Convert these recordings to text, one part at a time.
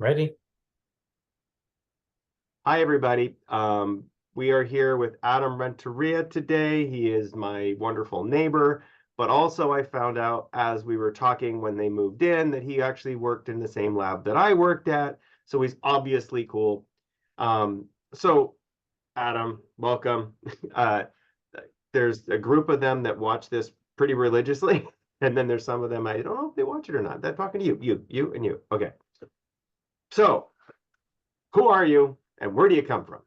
Ready? Hi, everybody. We are here with Adam Renteria today. He is my wonderful neighbor, but also I found out as we were talking when they moved in that he actually worked in the same lab that I worked at. So he's obviously cool. So Adam, welcome. Uh, there's a group of them that watch this pretty religiously. And then there's some of them I don't know if they watch it or not. They're talking to you, and you. Okay. So who are you and where do you come from?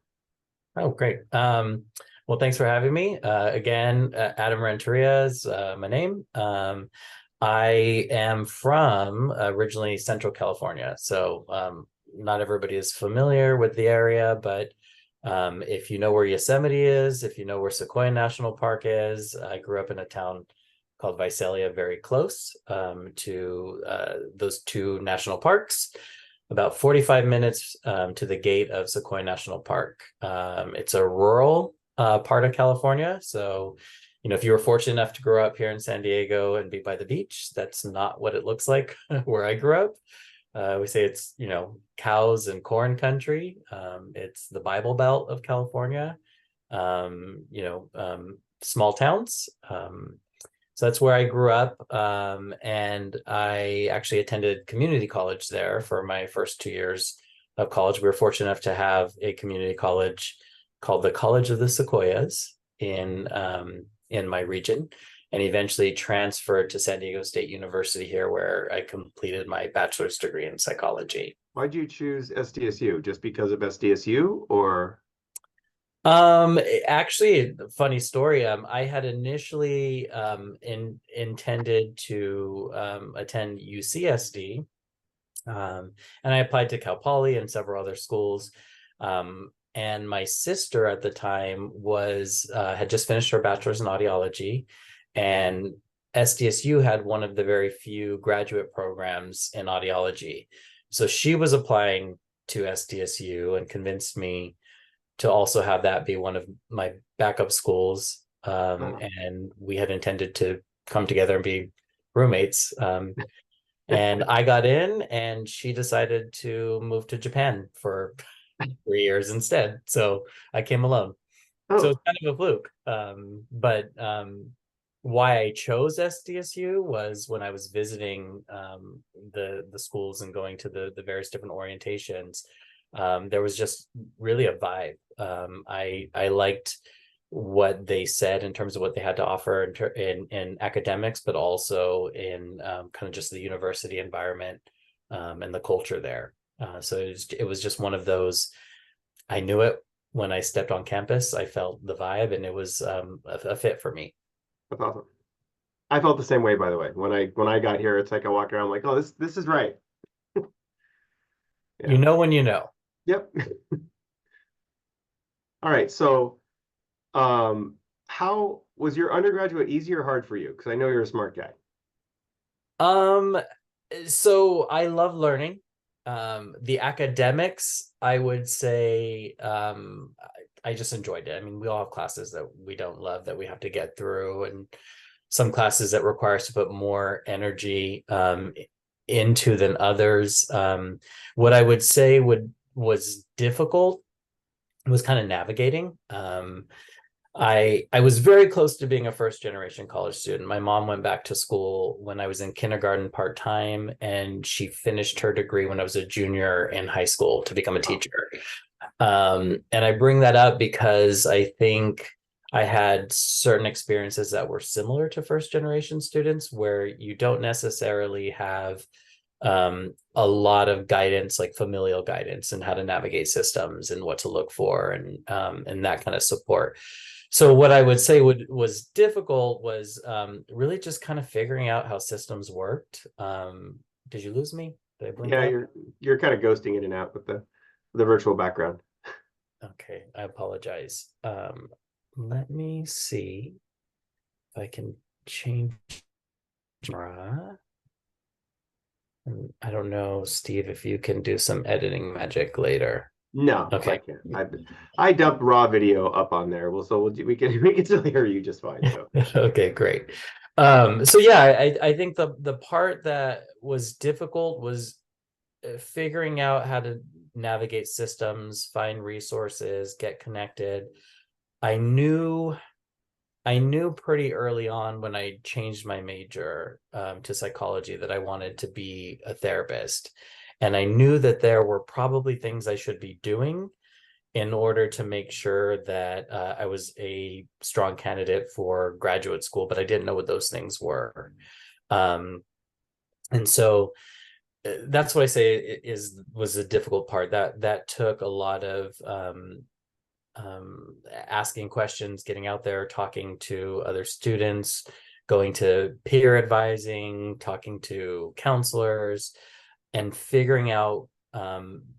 Oh, great. Well, thanks for having me. Again, Adam Renteria is my name. I am from originally Central California. So not everybody is familiar with the area, but if you know where Yosemite is, if you know where Sequoia National Park is, I grew up in a town called Visalia, very close to those two national parks. About 45 minutes to the gate of Sequoia National Park. It's a rural part of California. So, if you were fortunate enough to grow up here in San Diego and be by the beach, that's not what it looks like where I grew up. We say it's, cows and corn country. It's the Bible Belt of California, small towns. So that's where I grew up, and I actually attended community college there for my first 2 years of college. We were fortunate enough to have a community college called the College of the Sequoias in my region, and eventually transferred to San Diego State University here, where I completed my bachelor's degree in psychology. Why'd you choose SDSU? Just because of SDSU or? Actually, funny story. I had initially intended to attend UCSD, and I applied to Cal Poly and several other schools. And my sister at the time was had just finished her bachelor's in audiology, and SDSU had one of the very few graduate programs in audiology. So she was applying to SDSU and convinced me to also have that be one of my backup schools. And we had intended to come together and be roommates. And I got in, and she decided to move to Japan for 3 years instead. So I came alone. So Oh, it's kind of a fluke. But why I chose SDSU was when I was visiting the schools and going to the various different orientations. There was just really a vibe. I liked what they said in terms of what they had to offer in academics, but also in kind of just the university environment and the culture there. So it was just one of those. I knew it when I stepped on campus. I felt the vibe, and it was a fit for me. that's awesome. I felt the same way, by the way. When I got here, it's like I walk around like, oh, this is right. You Yeah. know when you know. Yep. All right. So, how was your undergraduate easy or hard for you? Because I know you're a smart guy. Um, so I love learning. The academics, I would say, I just enjoyed it. I mean, we all have classes that we don't love that we have to get through, and some classes that require us to put more energy into than others. What I would say was difficult was kind of navigating. I was very close to being a first generation college student. My mom went back to school when I was in kindergarten part-time, and she finished her degree when I was a junior in high school to become a Wow. teacher. And I bring that up because I think I had certain experiences that were similar to first generation students, where you don't necessarily have a lot of guidance, like familial guidance, and how to navigate systems and what to look for, and that kind of support. So what I would say was difficult was really just kind of figuring out how systems worked. Did you lose me? Did I blink Yeah, out? you're kind of ghosting in and out with the virtual background. Okay, I apologize. Let me see if I can change camera. I don't know, Steve, if you can do some editing magic later. No, I Okay. can't. I dumped raw video up on there. Well, so we can still hear you just fine. So Okay, great. So yeah, I think the part that was difficult was figuring out how to navigate systems, find resources, get connected. I knew I knew pretty early on when I changed my major to psychology that I wanted to be a therapist. And I knew that there were probably things I should be doing in order to make sure that I was a strong candidate for graduate school, but I didn't know what those things were. Um, and so that's what I say was the difficult part. That took a lot of asking questions, getting out there, talking to other students, going to peer advising, talking to counselors, and figuring out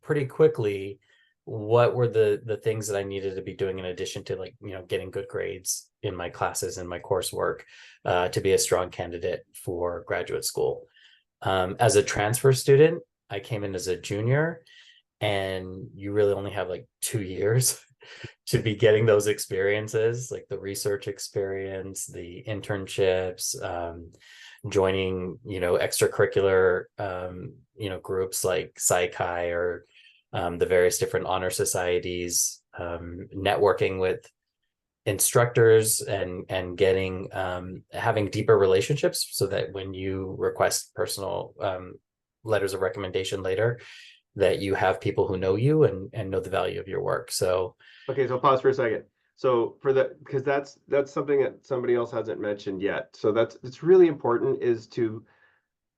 pretty quickly what were the things that I needed to be doing in addition to, like, getting good grades in my classes and my coursework to be a strong candidate for graduate school. As a transfer student, I came in as a junior, and you really only have like 2 years to be getting those experiences, like the research experience, the internships, joining, extracurricular, groups like Psychi or the various different honor societies, networking with instructors and getting having deeper relationships so that when you request personal letters of recommendation later, that you have people who know you and know the value of your work. So Okay, so pause for a second. So for the, because that's something that somebody else hasn't mentioned yet. So it's really important is to,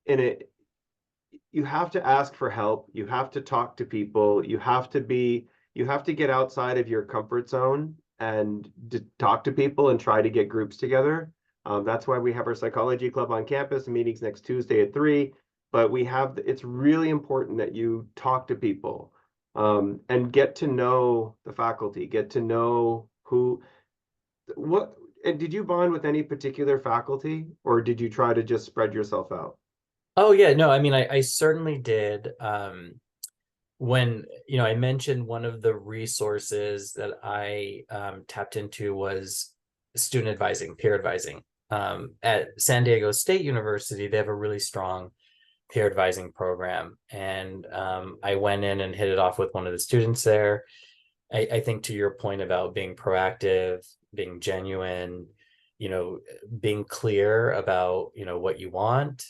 in it, you have to ask for help. You have to talk to people. You have to get outside of your comfort zone and talk to people and try to get groups together. That's why we have our psychology club on campus, meetings next Tuesday at 3. But it's really important that you talk to people and get to know the faculty, get to know what, and did you bond with any particular faculty, or did you try to just spread yourself out? oh yeah, no, I mean, I certainly did. When I mentioned one of the resources that I tapped into was student advising, peer advising. At San Diego State University, they have a really strong peer advising program, and I went in and hit it off with one of the students there. I think to your point about being proactive, being genuine, being clear about what you want,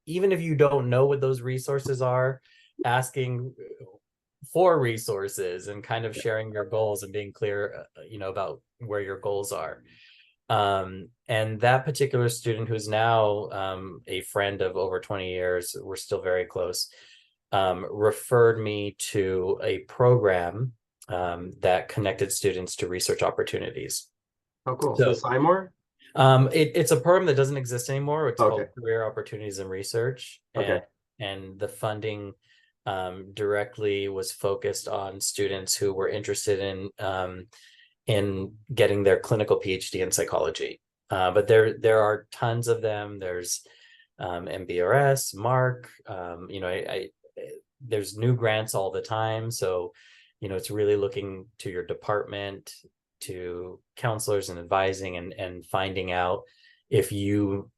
even if you don't know what those resources are, asking for resources and kind of sharing your goals and being clear, about where your goals are. And that particular student, who's now a friend of over 20 years, we're still very close, referred me to a program that connected students to research opportunities. Oh, cool. The So Seymour? it's a program that doesn't exist anymore. It's called Okay. Career Opportunities in Research, Okay. and the funding directly was focused on students who were interested in getting their clinical PhD in psychology. But there are tons of them. There's MBRS, Mark. There's new grants all the time. So, it's really looking to your department, to counselors and advising, and finding out if you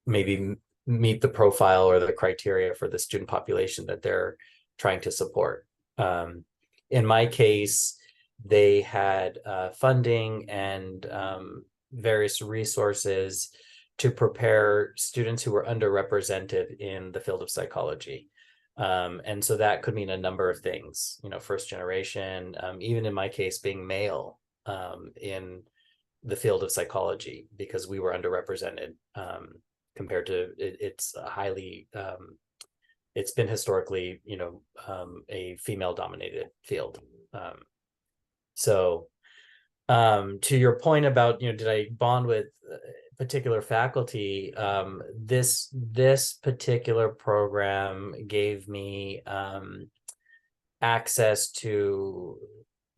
maybe meet the profile or the criteria for the student population that they're trying to support. In my case, they had funding and various resources to prepare students who were underrepresented in the field of psychology. And so that could mean a number of things, first generation, even in my case, being male in the field of psychology, because we were underrepresented compared to it's highly, it's been historically, a female dominated field. So to your point about, did I bond with particular faculty, this particular program gave me access to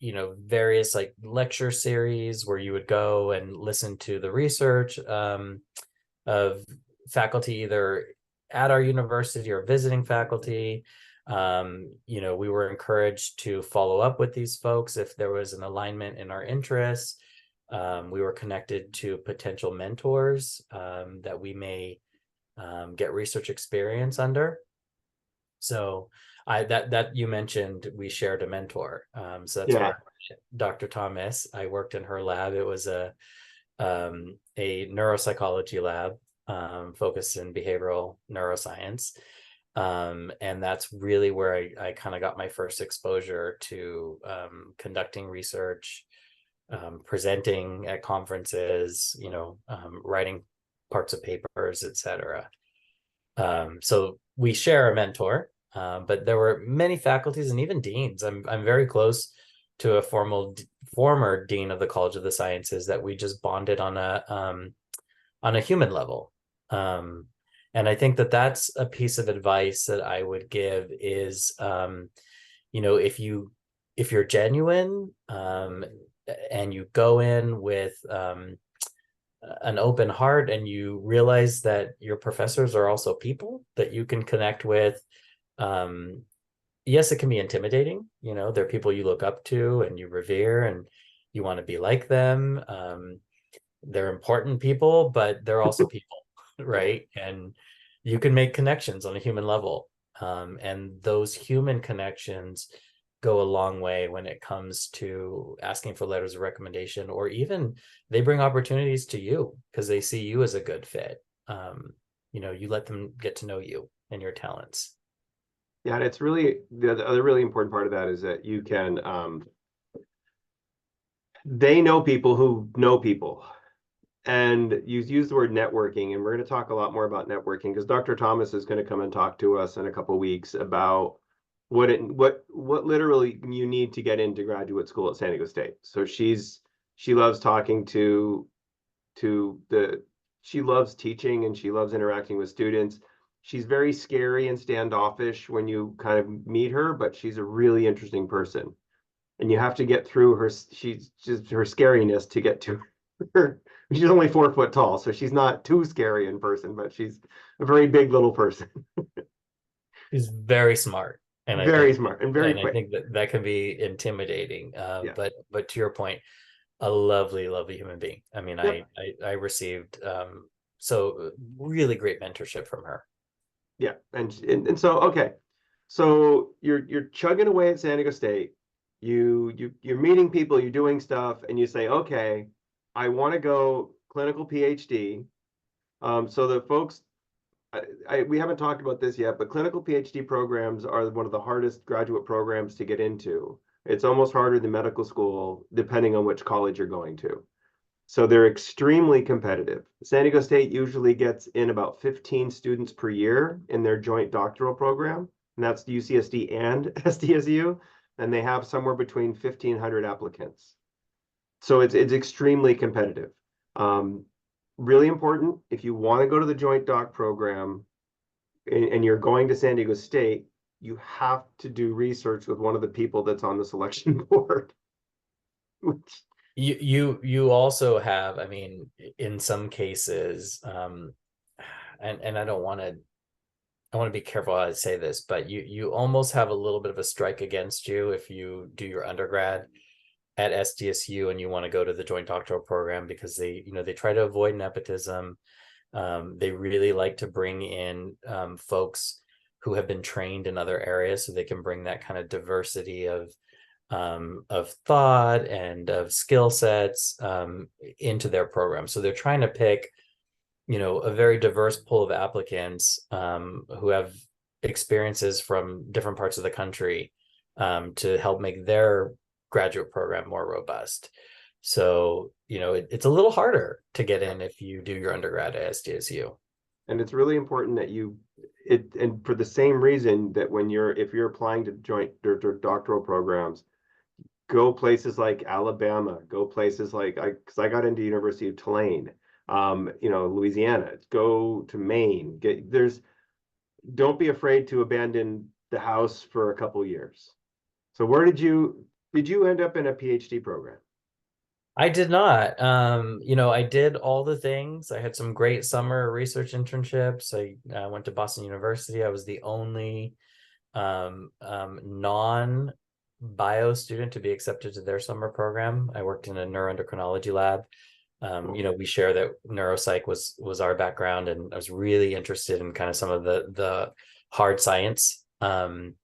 various like lecture series where you would go and listen to the research of faculty either at our university or visiting faculty. We were encouraged to follow up with these folks if there was an alignment in our interests. We were connected to potential mentors that we may get research experience under. So that you mentioned, we shared a mentor. So that's where Yeah. Dr. Thomas, I worked in her lab. It was a neuropsychology lab, focused in behavioral neuroscience. And that's really where I kind of got my first exposure to conducting research, presenting at conferences, writing parts of papers, etc. So we share a mentor, but there were many faculties and even deans. I'm very close to a former dean of the College of the Sciences that we just bonded on a human level. Um, and I think that that's a piece of advice that I would give is, if you're genuine, and you go in with an open heart, and you realize that your professors are also people that you can connect with. um, yes, it can be intimidating. They're people you look up to and you revere, and you want to be like them. They're important people, but they're also people, Yeah. right? And you can make connections on a human level. And those human connections go a long way when it comes to asking for letters of recommendation, or even they bring opportunities to you because they see you as a good fit. You let them get to know you and your talents. Yeah, and it's really the other really important part of that is that you can they know people who know people. And you use the word networking, and we're going to talk a lot more about networking because Dr. Thomas is going to come and talk to us in a couple of weeks about what literally you need to get into graduate school at San Diego State. So she loves talking to the she loves teaching and she loves interacting with students. She's very scary and standoffish when you kind of meet her, but she's a really interesting person. And you have to get through she's just her scariness to get to her. She's only 4 foot tall, so she's not too scary in person, but she's a very big little person. He's very smart, and I Very think smart and very and I quick. think that that can be intimidating. Yeah. But to your point, a lovely, lovely human being. I mean, Yep. I received so really great mentorship from her. Yeah. And so okay. So you're chugging away at San Diego State. You're meeting people, you're doing stuff, and you say, okay, I want to go clinical PhD. So the folks we haven't talked about this yet, but clinical PhD programs are one of the hardest graduate programs to get into. It's almost harder than medical school, depending on which college you're going to. So they're extremely competitive. San Diego State usually gets in about 15 students per year in their joint doctoral program, and that's UCSD and SDSU, and they have somewhere between 1,500 applicants. So it's extremely competitive. Um, Really important if you want to go to the joint doc program and you're going to San Diego State, you have to do research with one of the people that's on the selection board. You also have, I mean, in some cases, and I want to be careful how I say this, but you almost have a little bit of a strike against you if you do your undergrad at SDSU and you want to go to the joint doctoral program, because they try to avoid nepotism. They really like to bring in folks who have been trained in other areas, so they can bring that kind of diversity of thought and of skill sets into their program. So they're trying to pick a very diverse pool of applicants who have experiences from different parts of the country, to help make their graduate program more robust. So, it's a little harder to get in if you do your undergrad at SDSU. And it's really important that and for the same reason that if you're applying to joint or doctoral programs, go places like Alabama, go places because I got into University of Tulane, Louisiana, go to Maine. Don't be afraid to abandon the house for a couple years. So where did you end up in a PhD program? I did not. I did all the things. I had some great summer research internships. I went to Boston University. I was the only non-bio student to be accepted to their summer program. I worked in a neuroendocrinology lab. We share that neuropsych was our background, and I was really interested in kind of some of the hard science Um,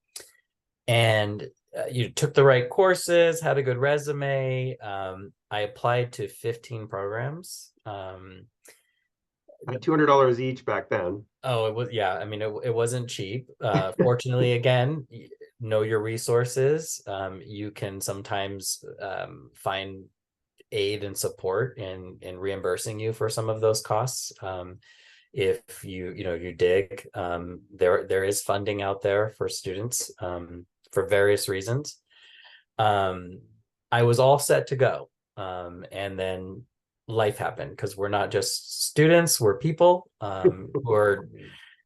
and you took the right courses, had a good resume. I applied to 15 programs. $200 each back then. Oh, it was, yeah. I mean, it wasn't cheap. Fortunately, again, know your resources. You can sometimes find aid and support in reimbursing you for some of those costs. If you dig, there is funding out there for students for various reasons. Um, I was all set to go. And then life happened, because we're not just students, we're people who are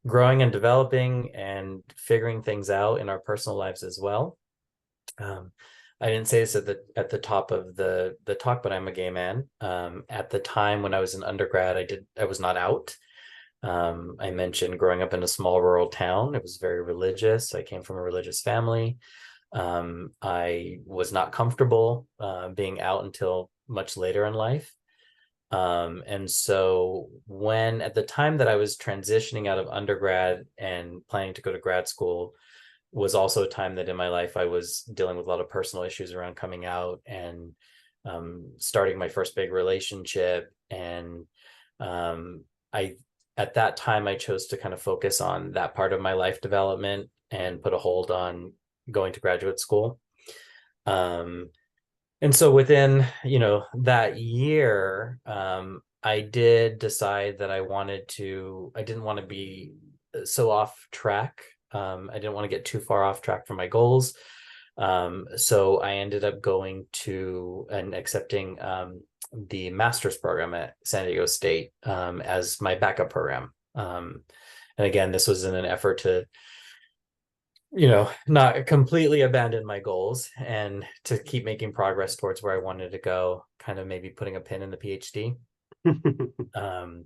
growing and developing and figuring things out in our personal lives as well. Um, I didn't say this at the top of the talk, but I'm a gay man. At the time when I was an undergrad, I was not out. I mentioned growing up in a small rural town. It was very religious. I came from a religious family. I was not comfortable being out until much later in life. And so when at the time that I was transitioning out of undergrad and planning to go to grad school, was also a time that in my life I was dealing with a lot of personal issues around coming out and starting my first big relationship. And I at that time I chose to kind of focus on that part of my life development and put a hold on going to graduate school. And so within, that year, I did decide that I didn't want to be so off track. I didn't want to get too far off track from my goals. So I ended up going to and accepting the master's program at San Diego State as my backup program. And again, this was in an effort to not completely abandon my goals and to keep making progress towards where I wanted to go, kind of maybe putting a pin in the PhD. Um,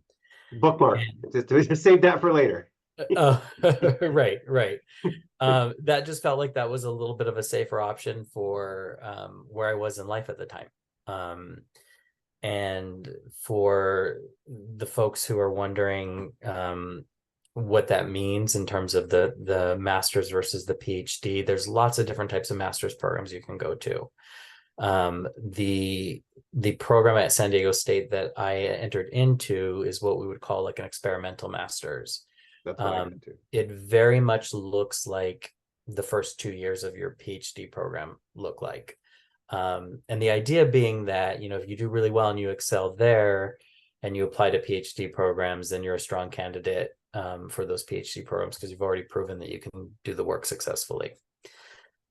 Bookmark. and Just save that for later. right, right. That just felt like that was a little bit of a safer option for where I was in life at the time. And for the folks who are wondering what that means in terms of the master's versus the PhD, there's lots of different types of master's programs you can go to. The program at San Diego State that I entered into is what we would call like an experimental master's. That's what I got to. It very much looks like the first 2 years of your PhD program look like. And the idea being that, if you do really well and you excel there and you apply to PhD programs, then you're a strong candidate for those PhD programs because you've already proven that you can do the work successfully.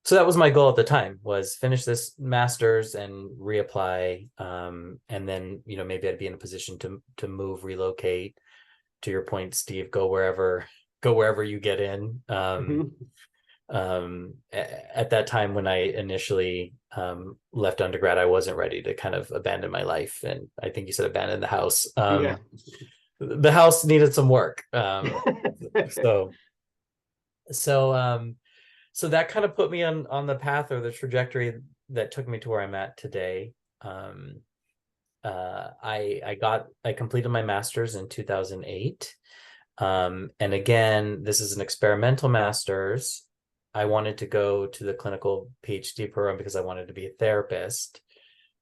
So that was my goal at the time, was finish this master's and reapply. And then, maybe I'd be in a position to move, relocate. To your point, Steve, go wherever you get in. At that time when I initially left undergrad, I wasn't ready to kind of abandon my life. And I think you said abandon the house. Yeah. The house needed some work. So so that kind of put me on the path or the trajectory that took me to where I'm at today. I completed my master's in 2008. And again, this is an experimental master's. I wanted to go to the clinical PhD program because I wanted to be a therapist.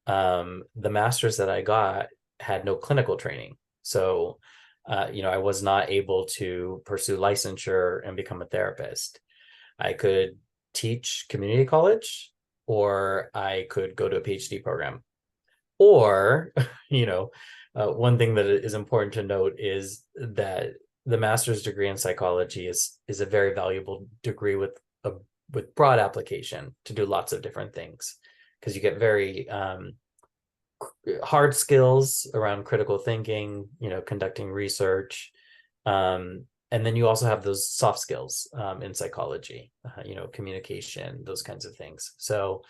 The master's that I got had no clinical training. So, I was not able to pursue licensure and become a therapist. I could teach community college, or I could go to a PhD program. Or, one thing that is important to note is that the master's degree in psychology is a very valuable degree with broad application to do lots of different things, because you get very hard skills around critical thinking, conducting research. And then you also have those soft skills in psychology, communication, those kinds of things. So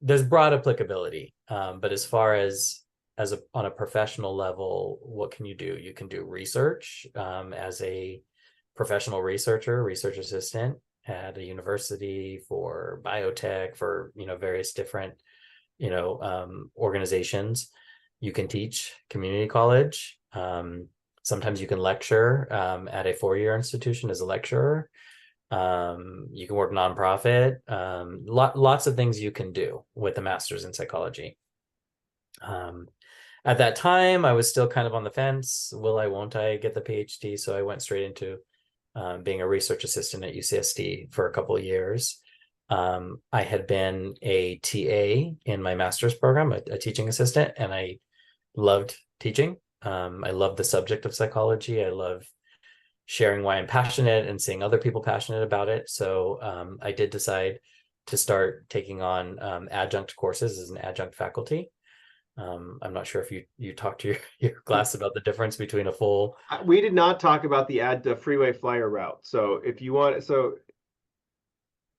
there's broad applicability. But as far as on a professional level, what can you do? You can do research as a professional researcher, research assistant at a university, for biotech, for various different organizations. You can teach community college. Sometimes you can lecture at a four-year institution as a lecturer. You can work nonprofit. Lots of things you can do with a master's in psychology. Um, at that time, I was still kind of on the fence. Will I, won't I get the PhD? So I went straight into being a research assistant at UCSD for a couple of years. I had been a TA in my master's program, a teaching assistant, and I loved teaching. I love the subject of psychology. I love sharing why I'm passionate and seeing other people passionate about it. So I did decide to start taking on adjunct courses as an adjunct faculty. I'm not sure if you talked to your class about the difference between a full. We did not talk about the freeway flyer route. So if you want,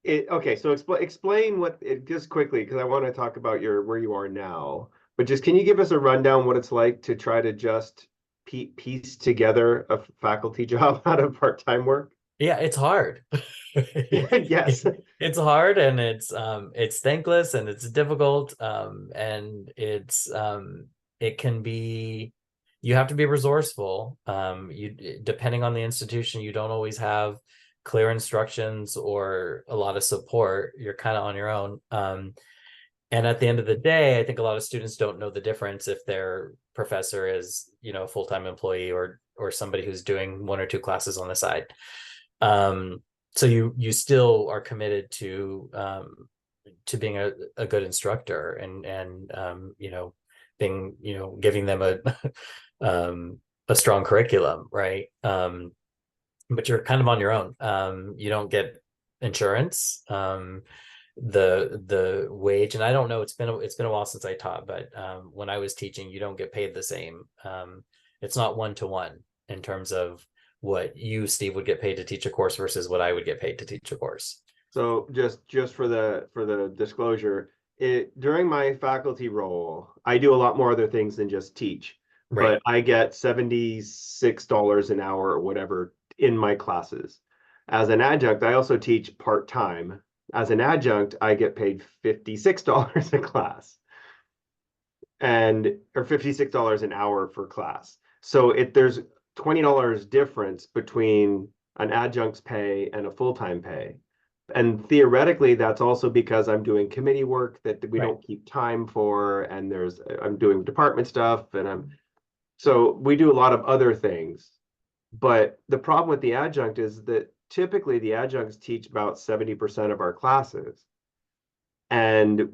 okay. So explain what it just quickly because I want to talk about your where you are now. But just can you give us a rundown what it's like to try to just piece together a faculty job out of part-time work? Yeah, it's hard. Yes. It's hard, and it's thankless, and it's difficult, and it can be, you have to be resourceful. You, depending on the institution, you don't always have clear instructions or a lot of support. You're kind of on your own. And at the end of the day, I think a lot of students don't know the difference if their professor is, a full-time employee or somebody who's doing one or two classes on the side. So you still are committed to being a good instructor and being, giving them a strong curriculum, right? But you're kind of on your own. You don't get insurance. The wage, and I don't know, it's been a while since I taught, but when I was teaching, you don't get paid the same. It's not one-to-one in terms of what you, Steve, would get paid to teach a course versus what I would get paid to teach a course. So just for the disclosure, during my faculty role, I do a lot more other things than just teach, Right. but I get $76 an hour or whatever in my classes. As an adjunct, I also teach part-time. As an adjunct, I get paid $56 a class or $56 an hour for class. So there's $20 difference between an adjunct's pay and a full-time pay. And theoretically, that's also because I'm doing committee work that we Right. don't keep time for, and I'm doing department stuff, and so we do a lot of other things. But the problem with the adjunct is that typically the adjuncts teach about 70% of our classes. And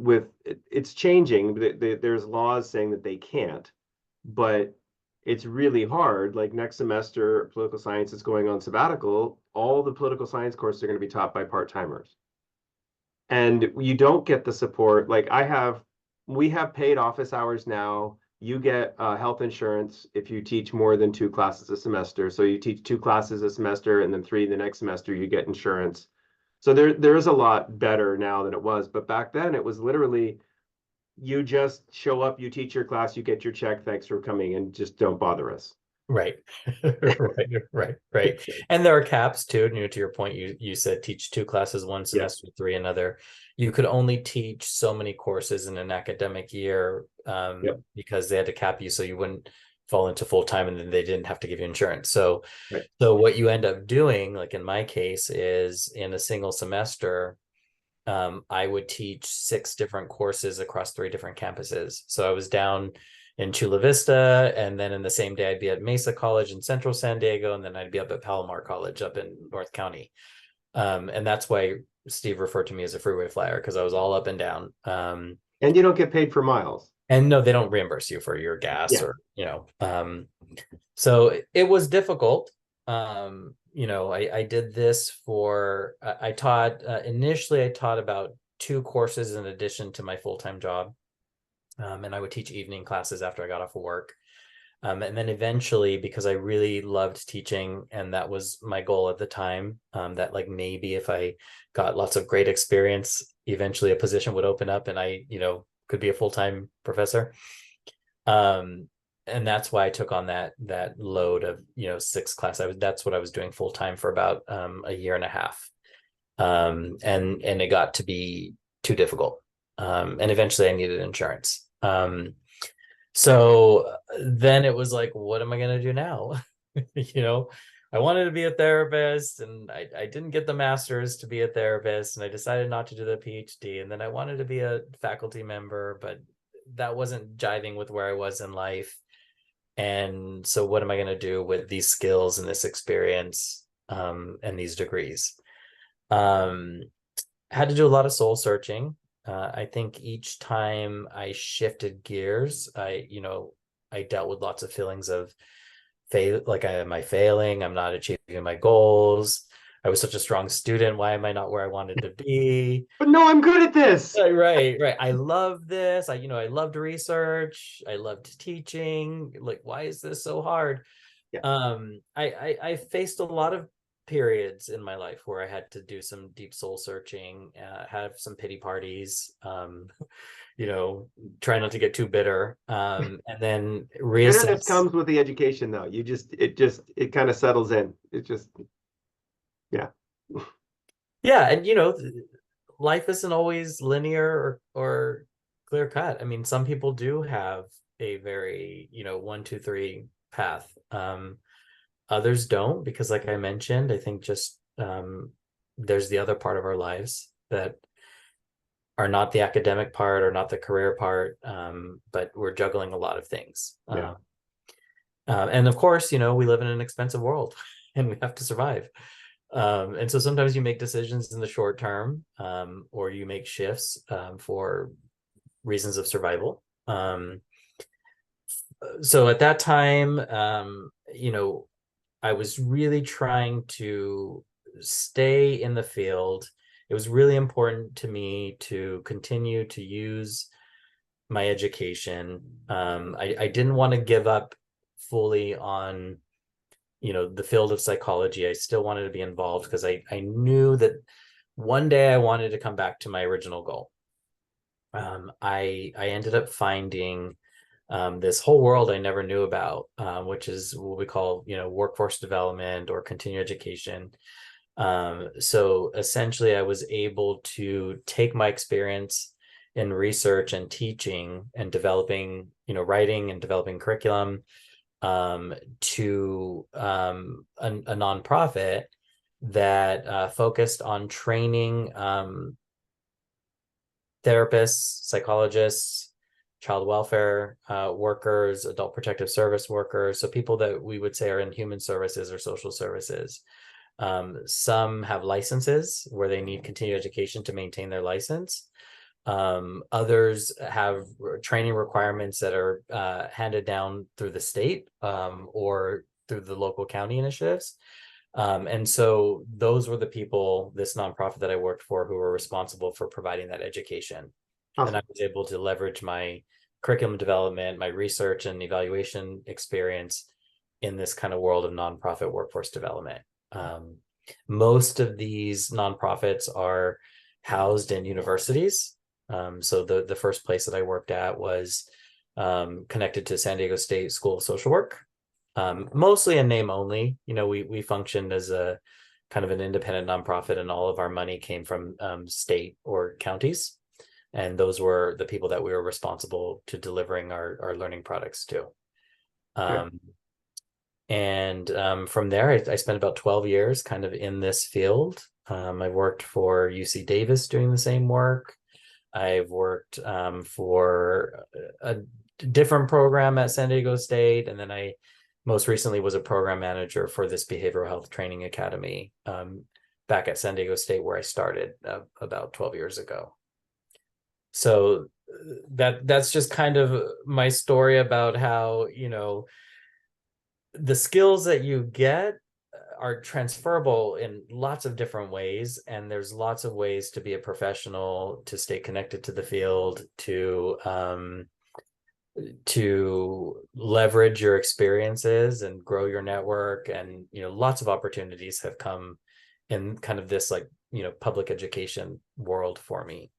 it's changing. There's laws saying that they can't, but it's really hard. Like next semester, political science is going on sabbatical. All the political science courses are going to be taught by part-timers. And you don't get the support. We have paid office hours now. You get health insurance if you teach more than two classes a semester. So you teach two classes a semester and then three the next semester, you get insurance. So there is a lot better now than it was. But back then it was literally you just show up, you teach your class, you get your check, thanks for coming, and just don't bother us. Right. Right. And there are caps too. To your point, you said teach two classes one Yeah, semester, three another. You could only teach so many courses in an academic year, yeah, because they had to cap you so you wouldn't fall into full time, and then they didn't have to give you insurance. So right. so what you end up doing, like in my case, is in a single semester, I would teach 6 different courses across 3 different campuses. So I was down in Chula Vista, and then in the same day I'd be at Mesa College in Central San Diego, and then I'd be up at Palomar College up in North County. And that's why Steve referred to me as a freeway flyer, because I was all up and down. And you don't get paid for miles. And no, they don't reimburse you for your gas Yeah. or, so it was difficult. I did this for, I taught, initially I taught about 2 courses in addition to my full-time job. And I would teach evening classes after I got off of work. And then eventually, because I really loved teaching, and that was my goal at the time, that like maybe if I got lots of great experience, eventually a position would open up and I, could be a full-time professor. And that's why I took on that load of, 6 class. That's what I was doing full-time for about a year and a half. And it got to be too difficult. And eventually I needed insurance. So then it was like, what am I going to do now? I wanted to be a therapist, and I didn't get the master's to be a therapist, and I decided not to do the PhD. And then I wanted to be a faculty member, but that wasn't jiving with where I was in life. And so what am I going to do with these skills and this experience, and these degrees? Um, had to do a lot of soul searching. I think each time I shifted gears, I dealt with lots of feelings of fail, like, am I failing? I'm not achieving my goals. I was such a strong student. Why am I not where I wanted to be? But no, I'm good at this. Right. I love this. I loved research. I loved teaching. Like, why is this so hard? Yeah. I faced a lot of periods in my life where I had to do some deep soul searching, have some pity parties, you know, try not to get too bitter, and then Bitterness reassess. comes with the education, though. It kind of settles in. It just, yeah. Yeah, and life isn't always linear or clear cut. I mean, some people do have a very, 1, 2, 3 path. Others don't, because like I mentioned, I think just there's the other part of our lives that are not the academic part or not the career part, but we're juggling a lot of things. Yeah. And of course, we live in an expensive world and we have to survive. And so sometimes you make decisions in the short term, or you make shifts for reasons of survival. So at that time, I was really trying to stay in the field. It was really important to me to continue to use my education. I didn't want to give up fully on, the field of psychology. I still wanted to be involved because I knew that one day I wanted to come back to my original goal. I ended up finding this whole world I never knew about, which is what we call, workforce development or continuing education. So essentially, I was able to take my experience in research and teaching and developing, writing and developing curriculum, to a nonprofit that focused on training therapists, psychologists, child welfare workers, adult protective service workers, so people that we would say are in human services or social services. Some have licenses where they need continued education to maintain their license. Others have training requirements that are handed down through the state, or through the local county initiatives. And so those were the people, this nonprofit that I worked for, who were responsible for providing that education. And I Awesome. was able to leverage my curriculum development, my research and evaluation experience in this kind of world of nonprofit workforce development. Um, Most of these nonprofits are housed in universities. So the first place that I worked at was connected to San Diego State School of Social Work. Mostly in name only. We functioned as a kind of an independent nonprofit, and all of our money came from state or counties, and those were the people that we were responsible to delivering our learning products to. Okay. Um, and from there, I spent about 12 years kind of in this field. I worked for UC Davis doing the same work. I've worked for a different program at San Diego State, and then I most recently was a program manager for this behavioral health training academy back at San Diego State, where I started about 12 years ago. So that's just kind of my story about how, the skills that you get are transferable in lots of different ways, and there's lots of ways to be a professional, to stay connected to the field, to leverage your experiences and grow your network. And lots of opportunities have come in kind of this, like, public education world for me.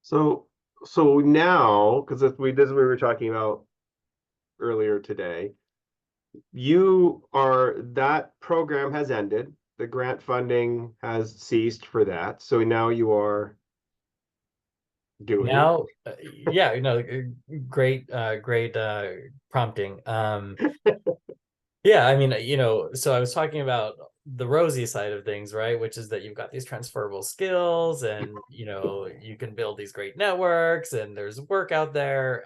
So, so now, because this is what we were talking about earlier today, that program has ended. The grant funding has ceased for that. So now you are doing. Now, yeah, great prompting. Yeah, I mean, so I was talking about the rosy side of things, right? Which is that you've got these transferable skills and, you can build these great networks and there's work out there.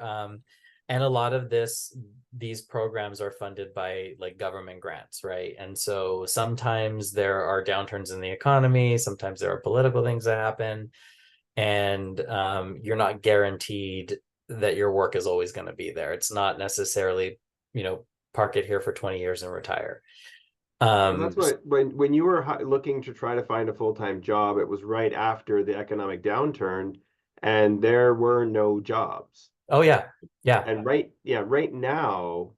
And a lot of these programs are funded by like government grants, right? And so sometimes there are downturns in the economy, sometimes there are political things that happen, and you're not guaranteed that your work is always going to be there. It's not necessarily, you know, park it here for 20 years and retire. Well, that's what when you were looking to try to find a full-time job, it was right after the economic downturn, and there were no jobs. Oh yeah, yeah. And right now,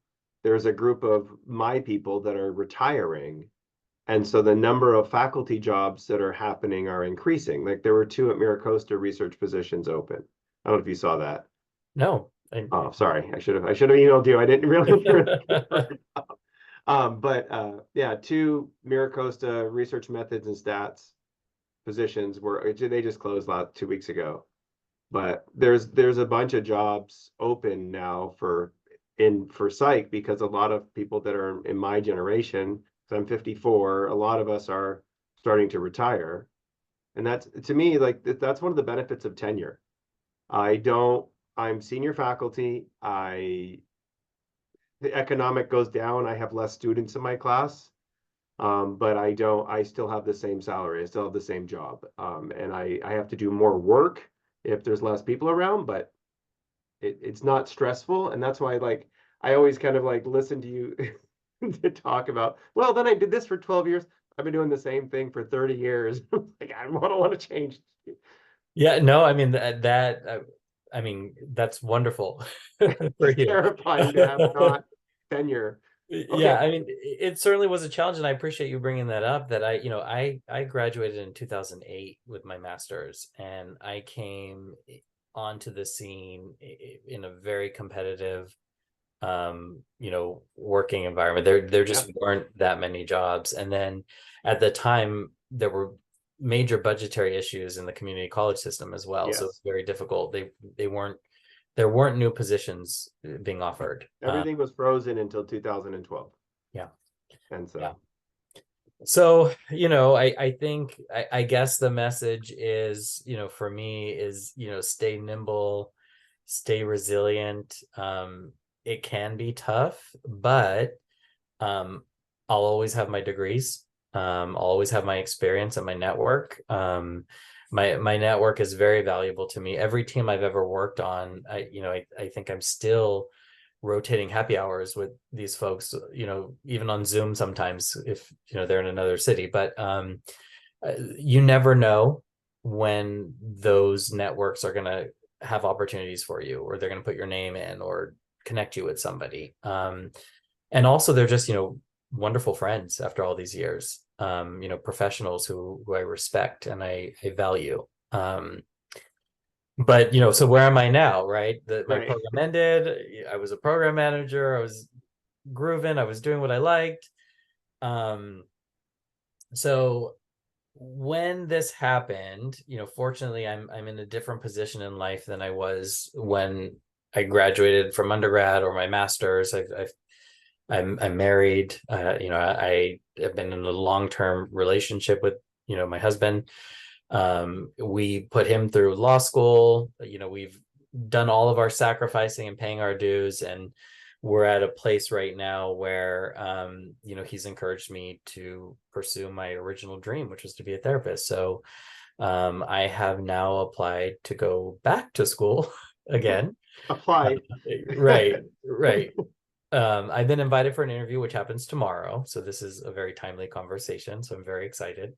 there's a group of my people that are retiring. And so the number of faculty jobs that are happening are increasing. Like there were two at Miracosta research positions open. I don't know if you saw that. No. Oh, sorry. I should have emailed you. I didn't really but yeah, two Miracosta research methods and stats positions were they just closed 2 weeks ago. But there's a bunch of jobs open now for psych because a lot of people that are in my generation, 'cause I'm 54, a lot of us are starting to retire. And that's to me like that's one of the benefits of tenure. I don't I'm senior faculty. The economic goes down, I have less students in my class. But I still have the same salary. I still have the same job. And I have to do more work if there's less people around, but it's not stressful. And that's why like I always kind of like listen to you to talk about, well, then I did this for 12 years. I've been doing the same thing for 30 years. Like I don't want to change. Yeah, no, I mean I mean that's wonderful for It's you. terrifying to have not tenure. Yeah, Okay. I mean, it certainly was a challenge, and I appreciate you bringing that up. That I graduated in 2008 with my master's, and I came onto the scene in a very competitive, working environment. There Yeah. just weren't that many jobs, and then at the time there were major budgetary issues in the community college system as well, so it's Yes. very difficult. They weren't there weren't new positions being offered. Everything was frozen until 2012. Yeah. And Yeah. so, So, I think I guess the message is, for me is, stay nimble, stay resilient. It can be tough, but I'll always have my degrees. I'll always have my experience and my network. My network is very valuable to me. Every team I've ever worked on, I think I'm still rotating happy hours with these folks, even on Zoom sometimes if, they're in another city. But you never know when those networks are going to have opportunities for you, or they're going to put your name in or connect you with somebody. And also they're just, wonderful friends after all these years, professionals who I respect and I value. But so where am I now, right? My right. program ended. I was a program manager. I was grooving. I was doing what I liked. Um, so when this happened, fortunately, I'm in a different position in life than I was when I graduated from undergrad or my master's. I'm married. I have been in a long-term relationship with my husband. We put him through law school. We've done all of our sacrificing and paying our dues, and we're at a place right now where he's encouraged me to pursue my original dream, which was to be a therapist. So I have now applied to go back to school again. Apply. Right, right. I've been invited for an interview, which happens tomorrow. So this is a very timely conversation. So I'm very excited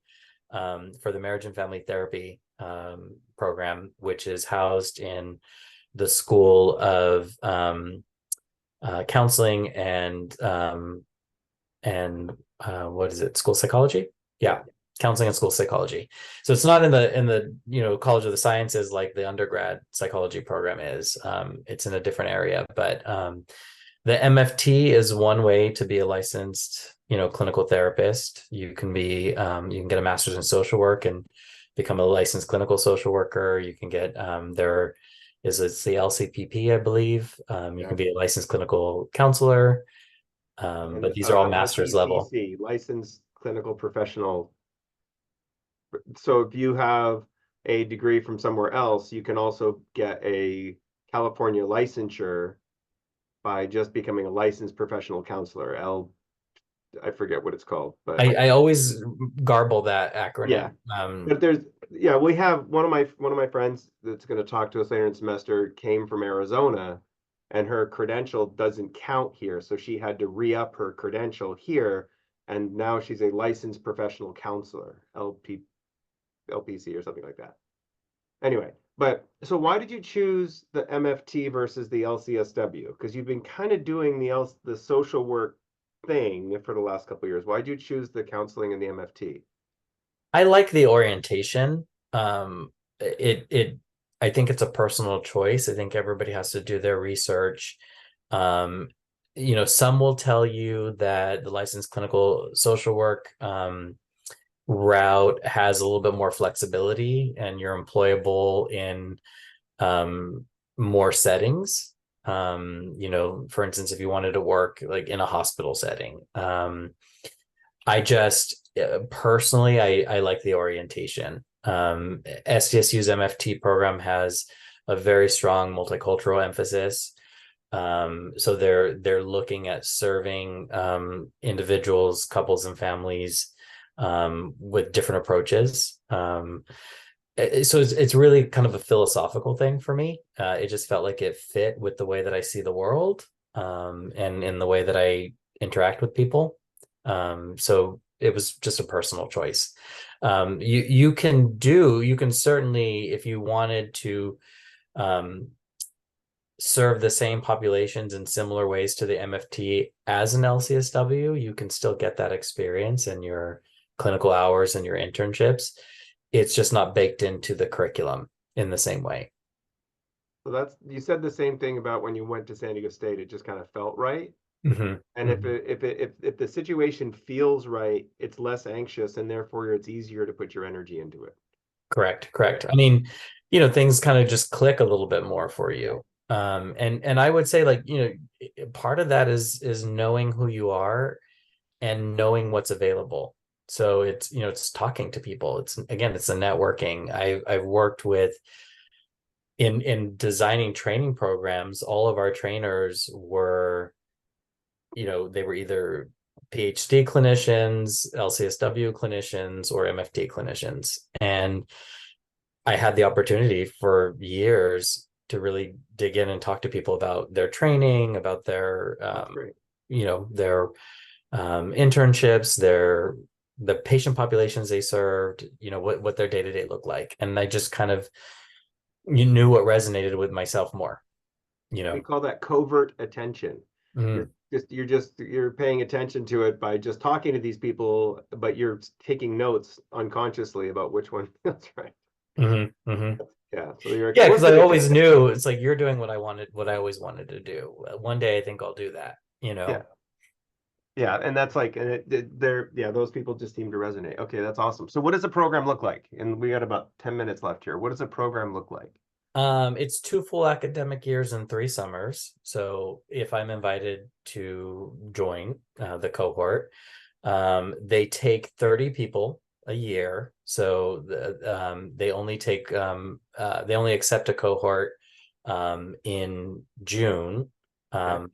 for the marriage and family therapy program, which is housed in the School of Counseling and what is it? School psychology? Yeah. Yeah, counseling and school psychology. So it's not in the College of the Sciences like the undergrad psychology program is. It's in a different area, but the MFT is one way to be a licensed, clinical therapist. You can get a master's in social work and become a licensed clinical social worker. You can get it's the LCPP, I believe. You Yeah. can be a licensed clinical counselor. And But these are all master's level. LPCC, licensed clinical professional. So if you have a degree from somewhere else, you can also get a California licensure by just becoming a licensed professional counselor. I forget what it's called, but I always garble that yeah. acronym. But there's yeah, we have one of my friends that's going to talk to us later in the semester came from Arizona, and her credential doesn't count here, so she had to re-up her credential here, and now she's a licensed professional counselor, LPC or something like that. Anyway, but so why did you choose the MFT versus the LCSW? Because you've been kind of doing the social work thing for the last couple of years. Why did you choose the counseling and the MFT? I like the orientation. It I think it's a personal choice. I think everybody has to do their research. Um, some will tell you that the licensed clinical social work route has a little bit more flexibility and you're employable in um, more settings. For instance, if you wanted to work like in a hospital setting, I just personally, I like the orientation. SDSU's MFT program has a very strong multicultural emphasis. So they're looking at serving individuals, couples, and families with different approaches. So it's really kind of a philosophical thing for me. It just felt like it fit with the way that I see the world, and in the way that I interact with people. So it was just a personal choice. You can certainly, if you wanted to um, serve the same populations in similar ways to the MFT as an LCSW, you can still get that experience in your clinical hours and your internships. It's just not baked into the curriculum in the same way. So that's you said the same thing about when you went to San Diego State. It just kind of felt right. Mhm, And if mhm. it if it if the situation feels right, it's less anxious and therefore it's easier to put your energy into it. Correct, correct. Right. I mean, things kind of just click a little bit more for Yeah. you. And I would say like, part of that is knowing who you are and knowing what's available. So it's talking to people. It's the networking. I've worked with in designing training programs, all of our trainers were, they were either PhD clinicians, LCSW clinicians, or MFT clinicians. And I had the opportunity for years to really dig in and talk to people about their training, about their That's great. their internships, the patient populations they served, what their day-to-day looked like. And I just kind of you knew what resonated with myself more, you We know. call that covert attention. Mm-hmm. You're paying attention to it by just talking to these people, but you're taking notes unconsciously about which one feels right. Mm-hmm. Mm-hmm. Yeah. So you're Yeah, because I explicit always attention. knew it's like you're doing what I always wanted to do. One day I think I'll do that. Yeah. Yeah, and that's like, and they're, yeah, those people just seem to resonate. Okay, that's awesome. So what does a program look like? And we got about 10 minutes left here. What does a program look like? It's 2 full academic years and 3 summers. So if I'm invited to join the cohort, they take 30 people a year. So they only accept a cohort in June. Okay. Um,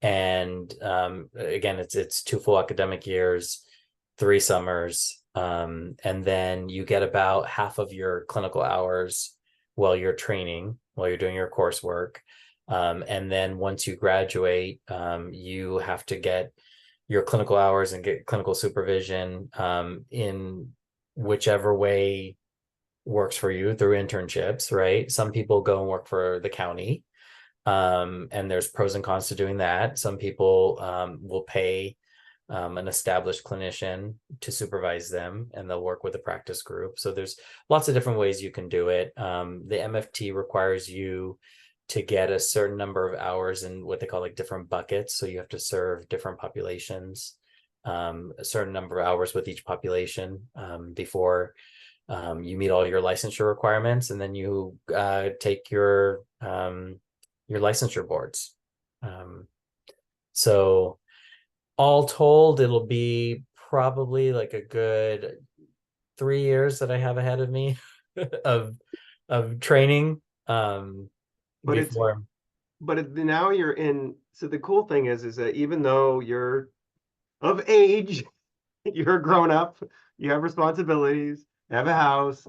and again, it's 2 full academic years, 3 summers, and then you get about half of your clinical hours while you're training, while you're doing your coursework. And then once you graduate, you have to get your clinical hours and get clinical supervision in whichever way works for you through internships, right? Some people go and work for the county, and there's pros and cons to doing that. Some people will pay an established clinician to supervise them, and they'll work with a practice group. So there's lots of different ways you can do it. The MFT requires you to get a certain number of hours in what they call like different buckets. So you have to serve different populations, a certain number of hours with each population before you meet all your licensure requirements, and then you take your licensure boards. So all told, it'll be probably like a good 3 years that I have ahead of me of training But it's before. now you're in. So the cool thing is that even though you're of age, you're grown up, you have responsibilities, you have a house.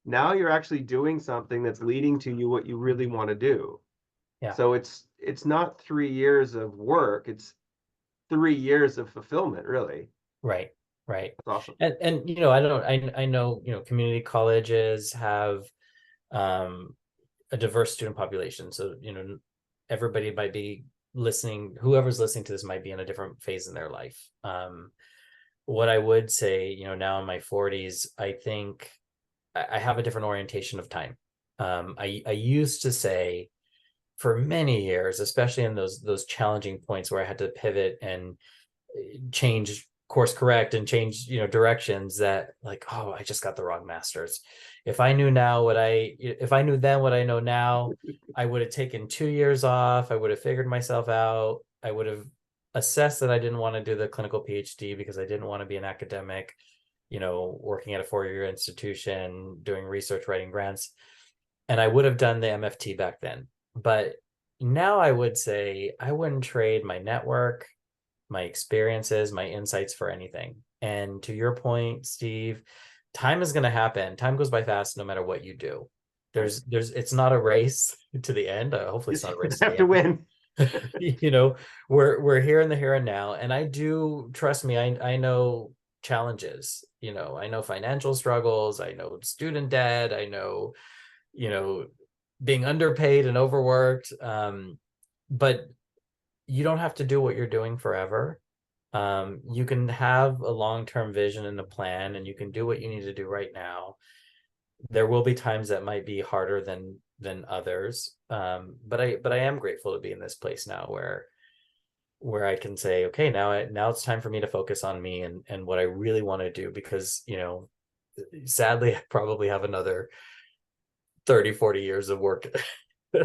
Now you're actually doing something that's leading to you what you really want to do. Yeah, So it's not 3 years of work, it's 3 years of fulfillment, really. right, right. That's awesome. And I know, community colleges have um a diverse student population. So, everybody might be listening, whoever's listening to this might be in a different phase in their life. What I would say, now in my 40s, I think I have a different orientation of time. I used to say for many years, especially in those challenging points where I had to pivot and change course correct and change directions, that like, oh, I just got the wrong masters. If I knew then what I know now, I would have taken 2 years off. I would have figured myself out. I would have assessed that I didn't want to do the clinical PhD because I didn't want to be an academic, working at a 4-year institution doing research, writing grants, and I would have done the MFT back then. But now I would say I wouldn't trade my network, my experiences, my insights for anything. And to your point, Steve, time is going to happen. Time goes by fast no matter what you do. Right. It's not a race to the end. Hopefully You it's not a just race to have the to end. win. We're here in the here and now. And I do, trust me, I know challenges. I know financial struggles, I know student debt, I know, you know, being underpaid and overworked. But you don't have to do what you're doing forever. You can have a long-term vision and a plan, and you can do what you need to do right now. There will be times that might be harder than others. But I am grateful to be in this place now where I can say, okay, now it's time for me to focus on me and what I really want to do, because sadly I probably have another 30, 40 years of work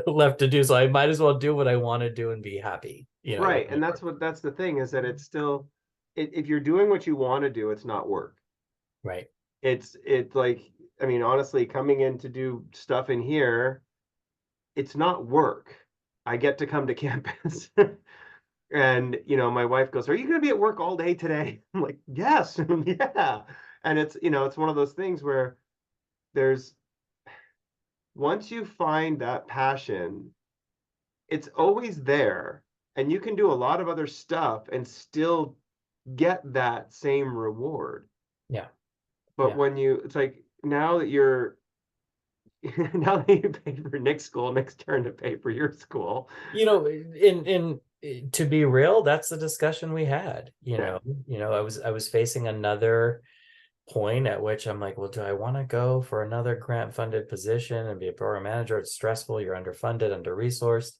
left to do. So I might as well do what I want to do and be happy, with Right. my And work. that's the thing, is that it's still, if you're doing what you want to do, it's not work. Right. It's like, I mean, honestly, coming in to do stuff in here, it's not work. I get to come to campus. And my wife goes, "Are you going to be at work all day today?" I'm like, "Yes." Yeah. And it's one of those things where there's once you find that passion, it's always there, and you can do a lot of other stuff and still get that same reward. Yeah. But Yeah. when it's like, now that you're now that you paid for Nick's school, Nick's turn to pay for your school. In to be real, that's the discussion we had. Yeah, I was facing another point at which I'm like, well, do I want to go for another grant funded position and be a program manager? It's stressful. You're underfunded, under resourced.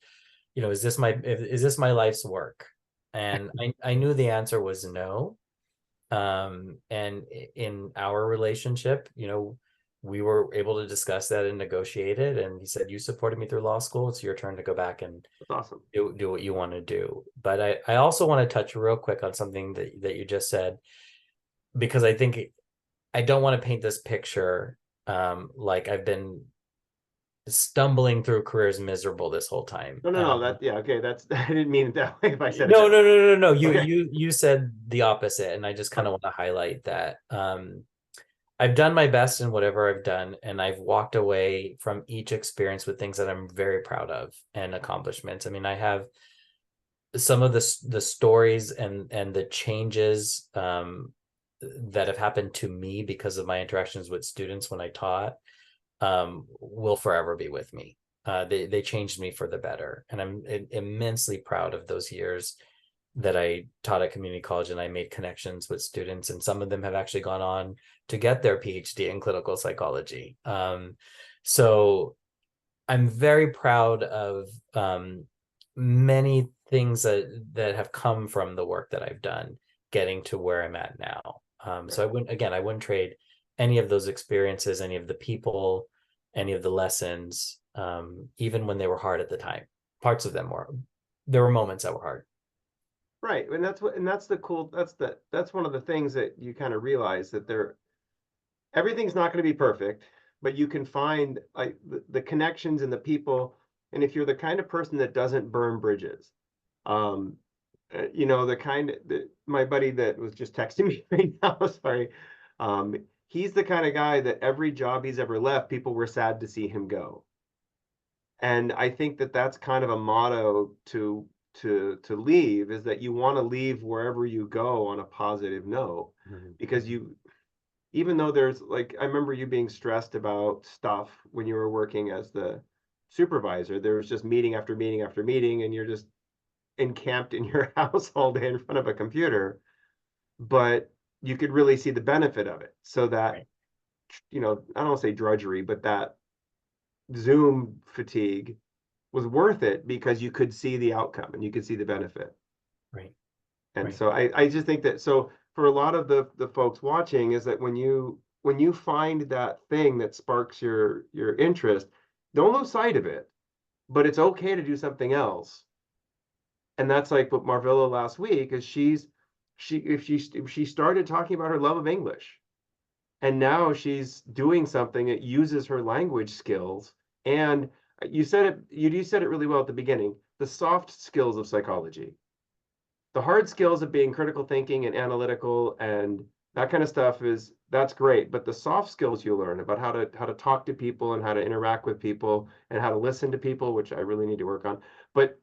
Is this my life's work? And I knew the answer was no. And in our relationship, we were able to discuss that and negotiate it. And he said, you supported me through law school. It's your turn to go back and that's awesome. do what you want to do. But I also want to touch real quick on something that you just said, because I think I don't want to paint this picture like I've been stumbling through careers miserable this whole time. No, no, no. Yeah, okay. That's I didn't mean it that way if I said it No, that no, no, no, no. way. You Okay. you you said the opposite, and I just kind Okay. of want to highlight that. I've done my best in whatever I've done, and I've walked away from each experience with things that I'm very proud of and accomplishments. I mean, I have some of the stories and the changes that have happened to me because of my interactions with students when I taught, will forever be with me. They changed me for the better, and I'm immensely proud of those years that I taught at community college, and I made connections with students, and some of them have actually gone on to get their PhD in clinical psychology. So I'm very proud of many things that have come from the work that I've done, getting to where I'm at now. So Right. I wouldn't trade any of those experiences, any of the people, any of the lessons, even when they were hard at the time. Parts of them were, there were moments that were hard. Right. And that's the cool, that's one of the things that you kind of realize that everything's not going to be perfect, but you can find like the connections and the people. And if you're the kind of person that doesn't burn bridges, um, you know, the kind that my buddy that was just texting me right now, sorry, um, he's the kind of guy that every job he's ever left, people were sad to see him go. And I think that that's kind of a motto to leave, is that you want to leave wherever you go on a positive note, because you, even though there's like, I remember you being stressed about stuff when you were working as the supervisor. There was just meeting after meeting after meeting, and you're just encamped in your house all day in front of a computer. But you could really see the benefit of it. So that, Right. you know, I don't want to say drudgery, but that Zoom fatigue was worth it because you could see the outcome and you could see the benefit. Right. And Right. so I just think that, so for a lot of the folks watching, is that when you find that thing that sparks your interest, don't lose sight of it. But it's okay to do something else. And that's like what Marvilla last week is, if she started talking about her love of English, and now she's doing something that uses her language skills. And you said it really well at the beginning, the soft skills of psychology. The hard skills of being critical thinking and analytical and that kind of stuff, that's great, but the soft skills you learn about how to talk to people and how to interact with people and how to listen to people, which I really need to work on. But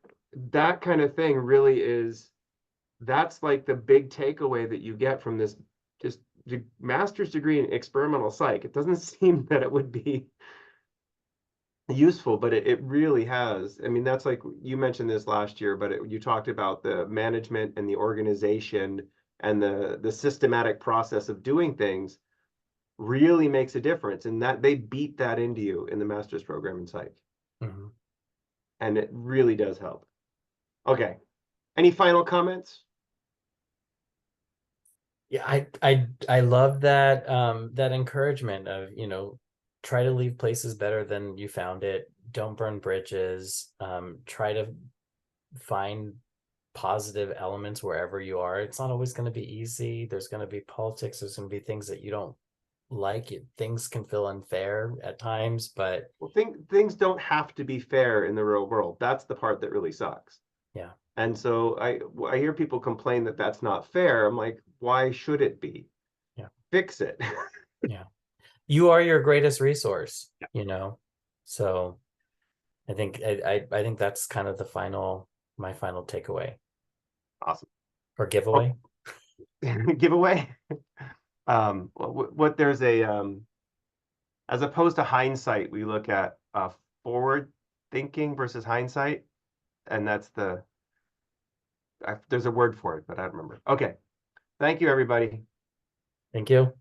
that kind of thing really is, that's like the big takeaway that you get from this just master's degree in experimental psych. It doesn't seem that it would be useful, but it really has. I mean, that's like, you mentioned this last year, but you talked about the management and the organization and the systematic process of doing things really makes a difference, and that they beat that into you in the master's program in psych, Mhm. and it really does help. Okay, any final comments? Yeah, I love that that encouragement of, try to leave places better than you found it. Don't burn bridges. Try to find positive elements wherever you are. It's not always going to be easy. There's going to be politics. There's going to be things that you don't like. Things can feel unfair at times, but Well, things don't have to be fair in the real world. That's the part that really sucks. yeah, And so I hear people complain that that's not fair. I'm like, why should it be? yeah, Fix it. yeah. You are your greatest resource, Yeah. So I think that's kind of my final takeaway Awesome. or Oh, giveaway. giveaway. What there's a as opposed to hindsight, we look at forward thinking versus hindsight, and there's a word for it, but I don't remember. Okay, thank you, everybody. Thank you.